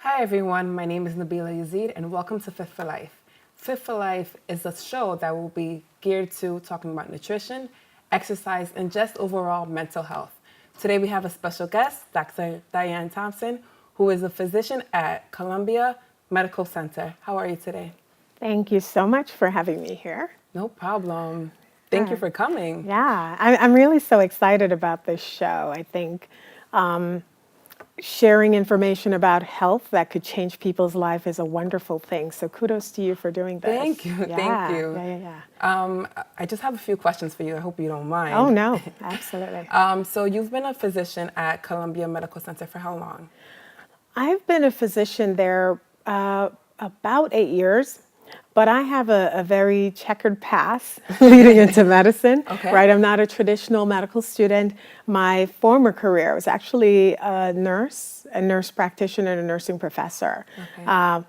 Hi everyone, my name is Nabila Yazid and welcome to Fit for Life. Fit for Life is a show that will be geared to talking about nutrition, exercise, and just overall mental health. Today we have a special guest, Dr. Diane Thompson, who is a physician at Columbia Medical Center. How are you today? Thank you so much for having me here. No problem. Thank you for coming. Yeah, I'm really so excited about this show. I think sharing information about health that could change people's life is a wonderful thing. So kudos to you for doing this. Thank you. Yeah, Thank you. I just have a few questions for you. I hope you don't mind. Oh, no, absolutely. So you've been a physician at Columbia Medical Center for how long? I've been a physician there about 8 years. But I have a very checkered past leading into medicine, Okay. right? I'm not a traditional medical student. My former career was actually a nurse practitioner, and a nursing professor. Okay.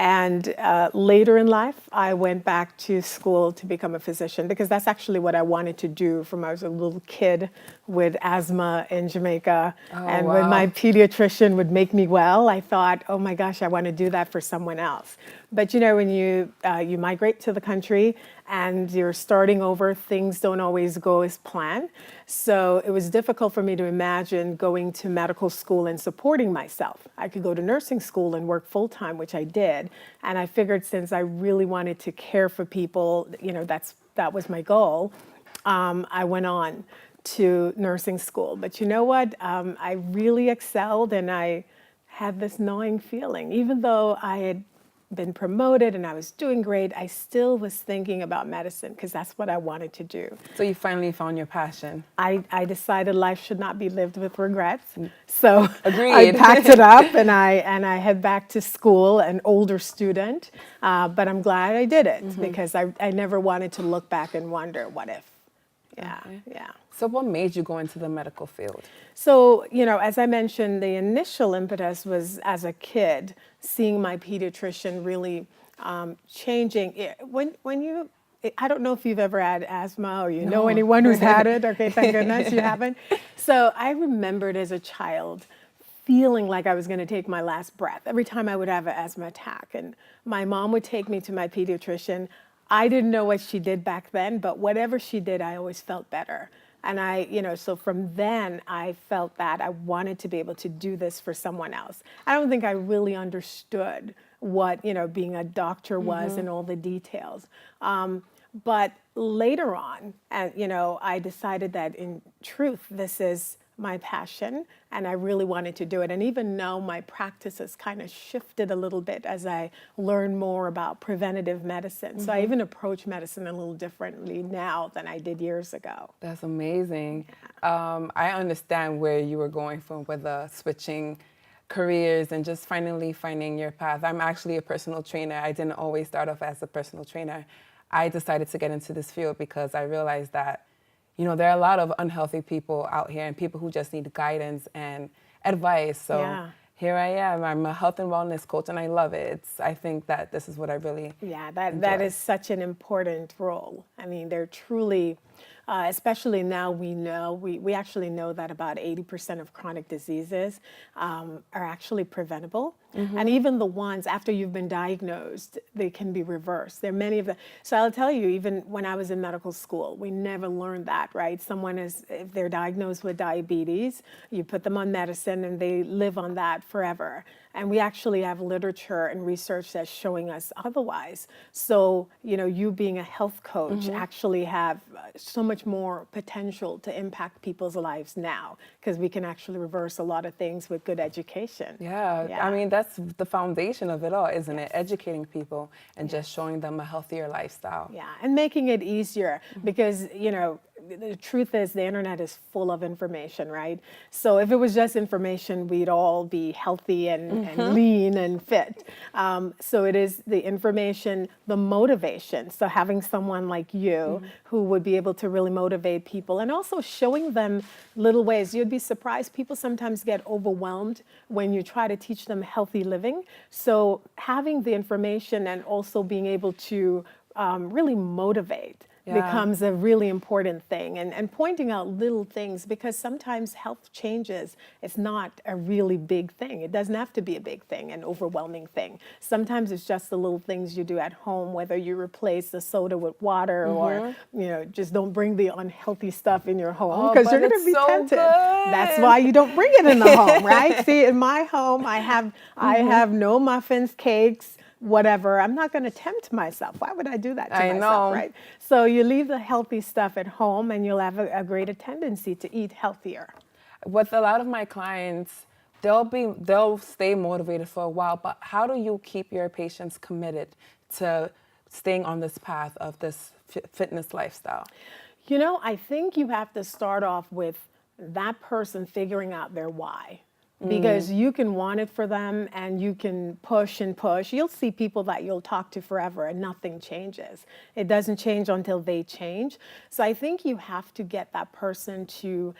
And later in life, I went back to school to become a physician because that's actually what I wanted to do from when I was a little kid with asthma in Jamaica. And when wow. my pediatrician would make me well, I thought, oh my gosh, I want to do that for someone else. But you know, when you migrate to the country and you're starting over, things don't always go as planned. So it was difficult for me to imagine going to medical school and supporting myself. I could go to nursing school and work full time, which I did. And I figured since I really wanted to care for people, you know, that was my goal. I went on to nursing school. But you know what? I really excelled and I had this gnawing feeling. Even though I had been promoted and I was doing great, I still was thinking about medicine because that's what I wanted to do. So you finally found your passion. I decided life should not be lived with regrets. So Agreed. I packed it up and I head back to school, an older student. But I'm glad I did it because I never wanted to look back and wonder, what if? Yeah, Okay. yeah. So what made you go into the medical field? So, you know, as I mentioned, the initial impetus was as a kid, seeing my pediatrician really changing. I don't know if you've ever had asthma or you know No. anyone who's had it. Okay, thank goodness you haven't. So I remembered as a child feeling like I was going to take my last breath every time I would have an asthma attack. And my mom would take me to my pediatrician. I didn't know what she did back then, but whatever she did, I always felt better. And so from then I felt that I wanted to be able to do this for someone else. I don't think I really understood what, being a doctor was and all the details. But later on, I decided that in truth, this is my passion and I really wanted to do it. And even now my practice has kind of shifted a little bit as I learn more about preventative medicine. So I even approach medicine a little differently now than I did years ago. That's amazing. I understand where you were going from with the switching careers and just finally finding your path. I'm actually a personal trainer. I didn't always start off as a personal trainer. I decided to get into this field because I realized that there are a lot of unhealthy people out here and people who just need guidance and advice. So here I am. I'm a health and wellness coach and I love it. I think that this is what I really that is such an important role. I mean, they're truly, especially now we actually know that about 80% of chronic diseases are actually preventable. And even the ones after you've been diagnosed, they can be reversed. There are many of them. So I'll tell you, even when I was in medical school, we never learned that, right? If they're diagnosed with diabetes, you put them on medicine and they live on that forever. And we actually have literature and research that's showing us otherwise. So, you being a health coach actually have so much more potential to impact people's lives now because we can actually reverse a lot of things with good education. Yeah. I mean, that's the foundation of it all, isn't it? Educating people and just showing them a healthier lifestyle. Yeah, and making it easier because, the truth is the internet is full of information, right? So if it was just information, we'd all be healthy and lean and fit. So it is the information, the motivation. So having someone like you who would be able to really motivate people and also showing them little ways. You'd be surprised. People sometimes get overwhelmed when you try to teach them healthy living. So having the information and also being able to really motivate becomes a really important thing, and pointing out little things, because sometimes health changes, it's not a really big thing. It doesn't have to be a big thing, an overwhelming thing. Sometimes it's just the little things you do at home, whether you replace the soda with water or, just don't bring the unhealthy stuff in your home, because you're going to be tempted. That's why you don't bring it in the home, right? See, in my home, I have no muffins, cakes, whatever. I'm not going to tempt myself. Why would I do that to myself, right? So you leave the healthy stuff at home, and you'll have a greater tendency to eat healthier. With a lot of my clients, they'll stay motivated for a while, but how do you keep your patients committed to staying on this path of this fitness lifestyle? I think you have to start off with that person figuring out their why. Because you can want it for them, and you can push and push. You'll see people that you'll talk to forever and nothing changes. It doesn't change until they change. So I think you have to get that person to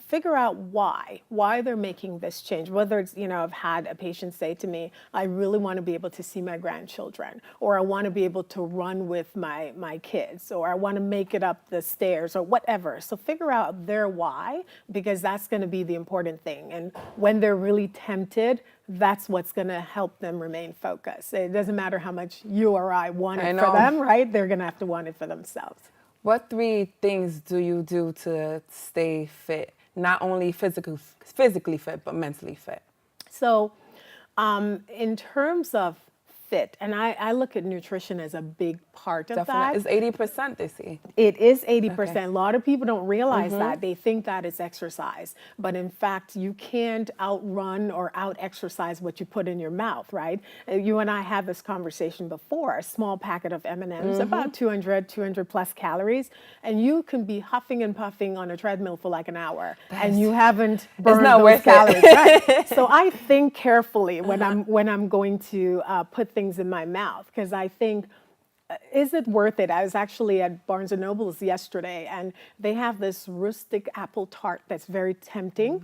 figure out why they're making this change. Whether it's, I've had a patient say to me, I really want to be able to see my grandchildren, or I want to be able to run with my kids, or I want to make it up the stairs, or whatever. So figure out their why, because that's going to be the important thing. And when they're really tempted, that's what's going to help them remain focused. It doesn't matter how much you or I want it for them, right? They're going to have to want it for themselves. What 3 things do you do to stay fit? Not only physically fit, but mentally fit? So in terms of fit, and I look at nutrition as a big part of that. It's 80%, they see. It is 80%. Okay. A lot of people don't realize that. They think that it's exercise. But in fact, you can't outrun or out-exercise what you put in your mouth, right? You and I had this conversation before. A small packet of M&Ms, about 200 plus calories, and you can be huffing and puffing on a treadmill for like an hour, and you haven't burned those calories. Right? So I think carefully when I'm going to put things in my mouth, because I think, is it worth it? I was actually at Barnes & Noble's yesterday, and they have this rustic apple tart that's very tempting.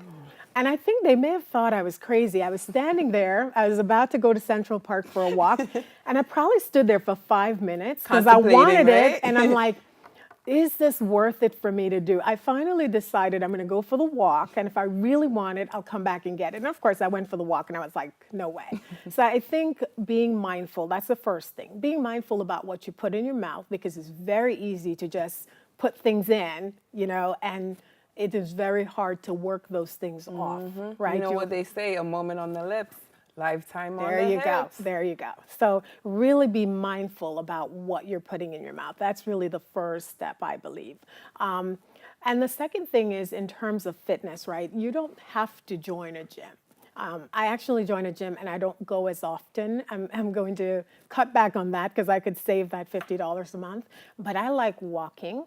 And I think they may have thought I was crazy. I was standing there. I was about to go to Central Park for a walk, and I probably stood there for 5 minutes because I wanted it. And I'm like, is this worth it for me to do? I finally decided I'm going to go for the walk, and if I really want it, I'll come back and get it. And of course, I went for the walk, and I was like, no way. So I think being mindful, that's the first thing. Being mindful about what you put in your mouth, because it's very easy to just put things in, and it is very hard to work those things off, right? You know what they say, a moment on the lips, lifetime on the There you hips. go. There you go. So really be mindful about what you're putting in your mouth. That's really the first step, I believe. And the second thing is, in terms of fitness, right? You don't have to join a gym. I actually join a gym, and I don't go as often. I'm going to cut back on that because I could save that $50 a month. But I like walking.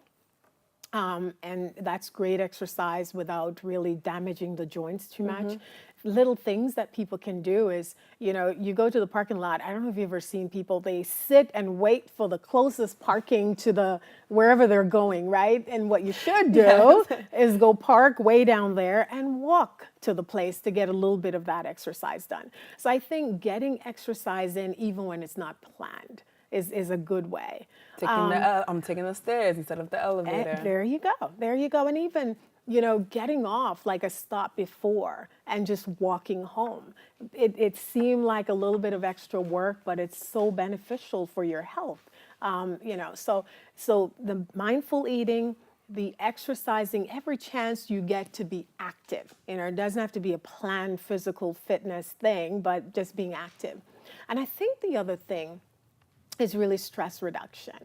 And that's great exercise without really damaging the joints too much. Little things that people can do is, you go to the parking lot. I don't know if you've ever seen people, they sit and wait for the closest parking to wherever they're going, right? And what you should do is go park way down there and walk to the place to get a little bit of that exercise done. So I think getting exercise in, even when it's not planned, is a good way. I'm taking the stairs instead of the elevator. There you go. There you go. And even, getting off like a stop before and just walking home. It seemed like a little bit of extra work, but it's so beneficial for your health. So the mindful eating, the exercising, every chance you get to be active. It doesn't have to be a planned physical fitness thing, but just being active. And I think the other thing is really stress reduction.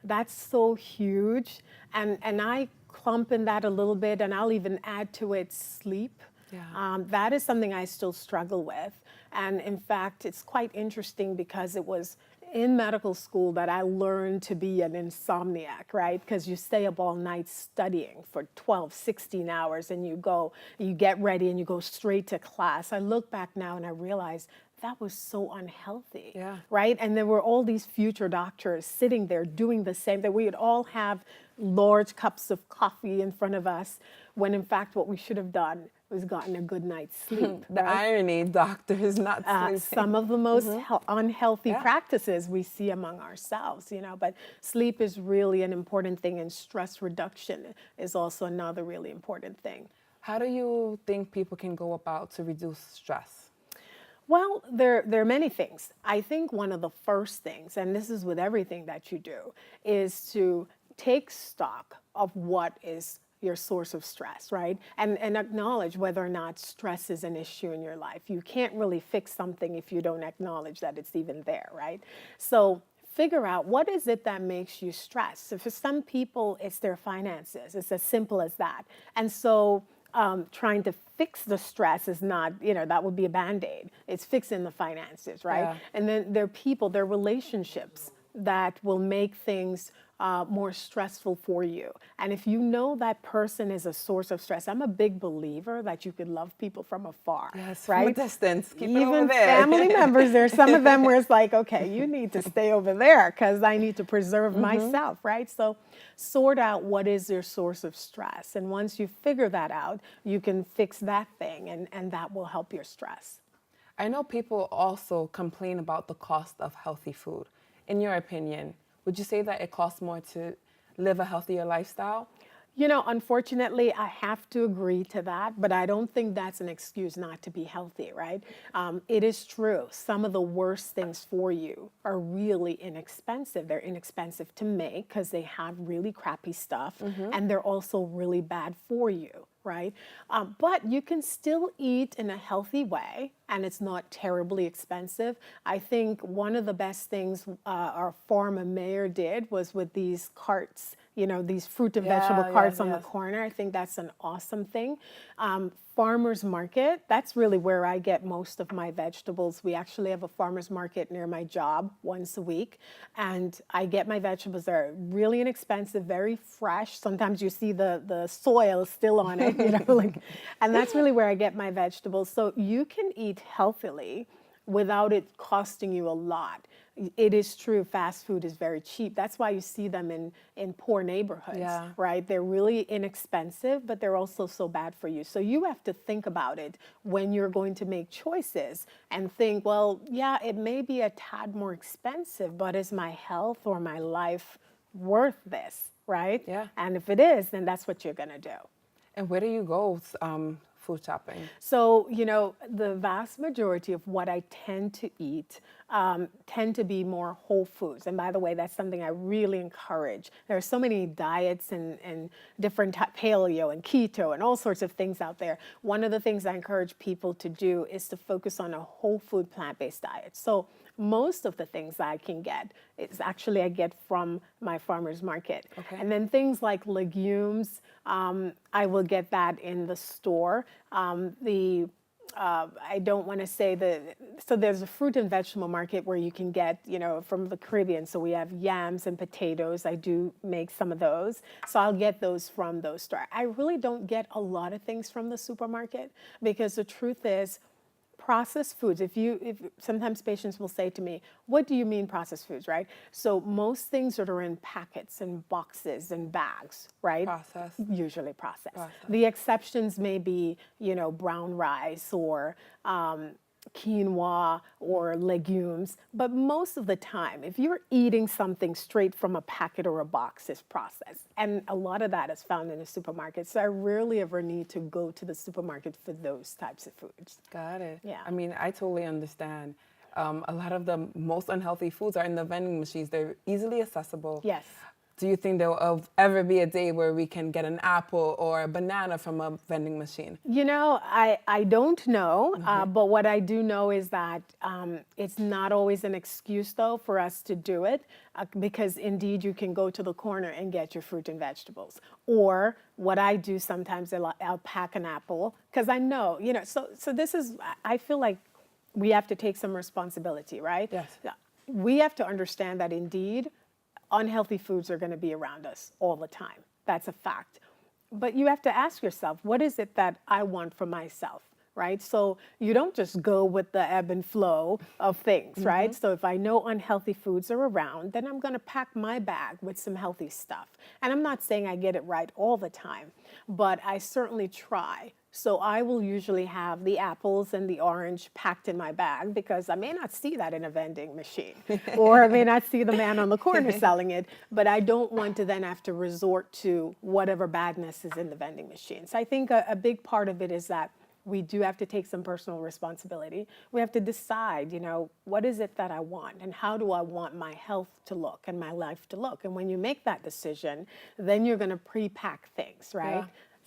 That's so huge. And I clump in that a little bit, and I'll even add to it sleep. Yeah. That is something I still struggle with. And in fact, it's quite interesting because it was in medical school that I learned to be an insomniac, right? Because you stay up all night studying for 12, 16 hours, and you get ready and you go straight to class. I look back now and I realize that was so unhealthy, right? And there were all these future doctors sitting there doing the same thing. We would all have large cups of coffee in front of us, when in fact what we should have done was gotten a good night's sleep. The irony, doctors not sleeping. Some of the most unhealthy Yeah. practices we see among ourselves, but sleep is really an important thing, and stress reduction is also another really important thing. How do you think people can go about to reduce stress? Well, there are many things. I think one of the first things, and this is with everything that you do, is to take stock of what is your source of stress, right? And acknowledge whether or not stress is an issue in your life. You can't really fix something if you don't acknowledge that it's even there, right? So figure out, what is it that makes you stressed? So for some people, it's their finances. It's as simple as that. And so trying to fix the stress is not, that would be a Band-Aid. It's fixing the finances, right? Yeah. And then there are people, there are relationships that will make things more stressful for you. And if you know that person is a source of stress, I'm a big believer that you could love people from afar, Yes, right? from a distance. Keep it Even over there. family members, there's some of them where it's like, okay, you need to stay over there because I need to preserve myself, right? So sort out what is your source of stress. And once you figure that out, you can fix that thing, and that will help your stress. I know people also complain about the cost of healthy food. In your opinion, would you say that it costs more to live a healthier lifestyle? Unfortunately, I have to agree to that, but I don't think that's an excuse not to be healthy, right? It is true. Some of the worst things for you are really inexpensive. They're inexpensive to make because they have really crappy stuff, and they're also really bad for you, right? But you can still eat in a healthy way, and it's not terribly expensive. I think one of the best things our former mayor did was with these carts, these fruit and vegetable carts on the corner. I think that's an awesome thing. Farmers market, that's really where I get most of my vegetables. We actually have a farmers market near my job once a week, and I get my vegetables. They're really inexpensive, very fresh. Sometimes you see the soil still on it, and that's really where I get my vegetables. So you can eat healthily without it costing you a lot. It is true, fast food is very cheap. That's why you see them in poor neighborhoods, right? They're really inexpensive, but they're also so bad for you. So you have to think about it when you're going to make choices and think, well, yeah, it may be a tad more expensive, but is my health or my life worth this, right? Yeah. And if it is, then that's what you're gonna do. And where do you go food shopping? So, the vast majority of what I tend to eat tend to be more whole foods. And by the way, that's something I really encourage. There are so many diets and different paleo and keto and all sorts of things out there. One of the things I encourage people to do is to focus on a whole food plant-based diet. So most of the things I can get is actually I get from my farmer's market. Okay. And then things like legumes, I will get that in the store. I don't want to say so there's a fruit and vegetable market where you can get, from the Caribbean. So we have yams and potatoes. I do make some of those. So I'll get those from those stores. I really don't get a lot of things from the supermarket because the truth is, processed foods, if sometimes patients will say to me, what do you mean processed foods, right? So most things that are in packets and boxes and bags, right? Processed. Usually processed. The exceptions may be, brown rice or quinoa or legumes, but most of the time, if you're eating something straight from a packet or a box, it's processed. And a lot of that is found in the supermarket. So I rarely ever need to go to the supermarket for those types of foods. Got it. Yeah. I mean, I totally understand. A lot of the most unhealthy foods are in the vending machines. They're easily accessible. Yes. Do you think there will ever be a day where we can get an apple or a banana from a vending machine? I don't know, but what I do know is that it's not always an excuse, though, for us to do it, because indeed you can go to the corner and get your fruit and vegetables. Or what I do sometimes, I'll pack an apple, because I know, so this is, I feel like we have to take some responsibility, right? Yes. We have to understand that indeed, unhealthy foods are going to be around us all the time. That's a fact. But you have to ask yourself, what is it that I want for myself, right? So you don't just go with the ebb and flow of things, right? So if I know unhealthy foods are around, then I'm going to pack my bag with some healthy stuff. And I'm not saying I get it right all the time, but I certainly try So I will usually have the apples and the orange packed in my bag because I may not see that in a vending machine or I may not see the man on the corner selling it, but I don't want to then have to resort to whatever badness is in the vending machine. So I think a big part of it is that we do have to take some personal responsibility. We have to decide, what is it that I want and how do I want my health to look and my life to look? And when you make that decision, then you're going to pre-pack things, right? Yeah.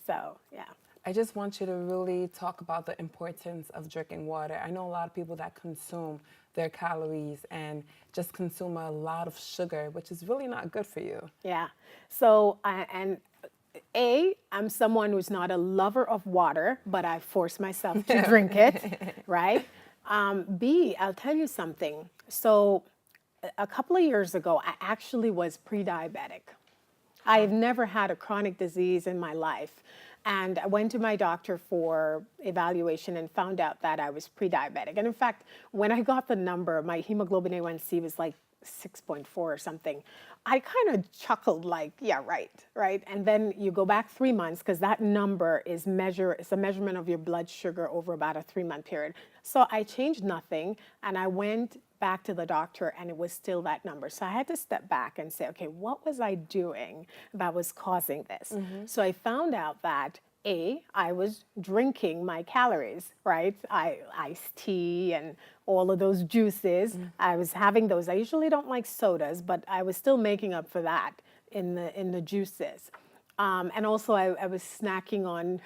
So, yeah. I just want you to really talk about the importance of drinking water. I know a lot of people that consume their calories and just consume a lot of sugar, which is really not good for you. Yeah. So, I'm someone who's not a lover of water, but I force myself to drink it, right? B, I'll tell you something. So, a couple of years ago, I actually was pre-diabetic. I've never had a chronic disease in my life. And I went to my doctor for evaluation and found out that I was pre-diabetic. And in fact, when I got the number, my hemoglobin A1C was like 6.4 or something. I kind of chuckled like, yeah, right. And then you go back 3 months because that number is it's a measurement of your blood sugar over about a 3-month period. So I changed nothing and I went back to the doctor and it was still that number. So I had to step back and say, okay, what was I doing that was causing this? So I found out that I was drinking my calories, right? Iced tea and all of those juices. I was having those. I usually don't like sodas, but I was still making up for that in the juices. And also I was snacking on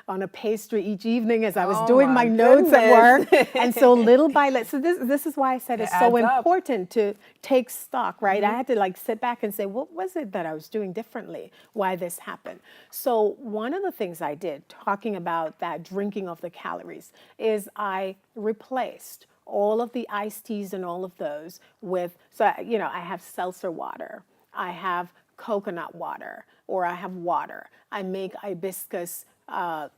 on a pastry each evening as I was doing my notes at work. And so little by little, so this is why I said it's so important to take stock, right? I had to like sit back and say, what was it that I was doing differently? Why this happened? So one of the things I did, talking about that drinking of the calories, is I replaced all of the iced teas and all of those with, I have seltzer water, I have coconut water, or I have water. I make hibiscus,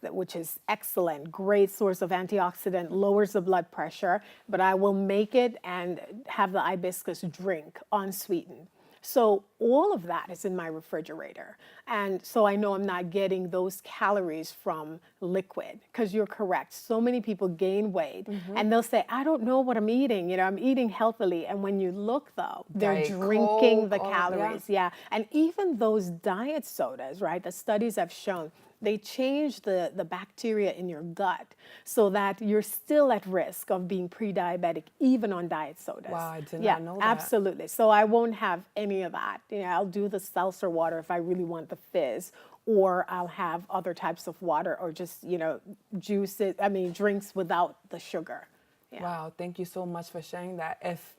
which is excellent, great source of antioxidant, lowers the blood pressure, but I will make it and have the hibiscus drink unsweetened. So all of that is in my refrigerator. And so I know I'm not getting those calories from liquid, because you're correct. So many people gain weight and they'll say, I don't know what I'm eating. I'm eating healthily. And when you look though, they're Diet drinking Coke, the calories. Yeah. And even those diet sodas, right? The studies have shown they change the bacteria in your gut so that you're still at risk of being pre-diabetic even on diet sodas. Wow, I did not know that. Absolutely. So I won't have any of that. I'll do the seltzer water if I really want the fizz, or I'll have other types of water or just, juices, drinks without the sugar. Yeah. Wow, thank you so much for sharing that. If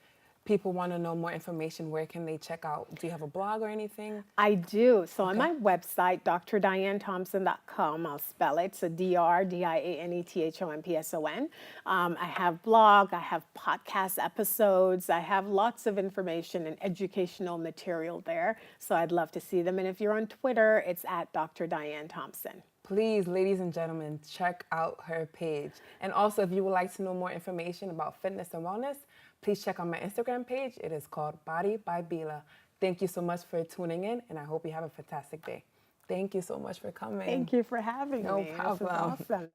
people want to know more information, where can they check out? Do you have a blog or anything? I do. So on my website, drdianethompson.com, I'll spell it. So DrDianethompson. I have blog, I have podcast episodes, I have lots of information and educational material there. So I'd love to see them. And if you're on Twitter, it's at Dr. Diane Thompson. Please, ladies and gentlemen, check out her page. And also, if you would like to know more information about fitness and wellness, please check out my Instagram page. It is called Body by Bila. Thank you so much for tuning in, and I hope you have a fantastic day. Thank you so much for coming. Thank you for having me. No problem. This is awesome.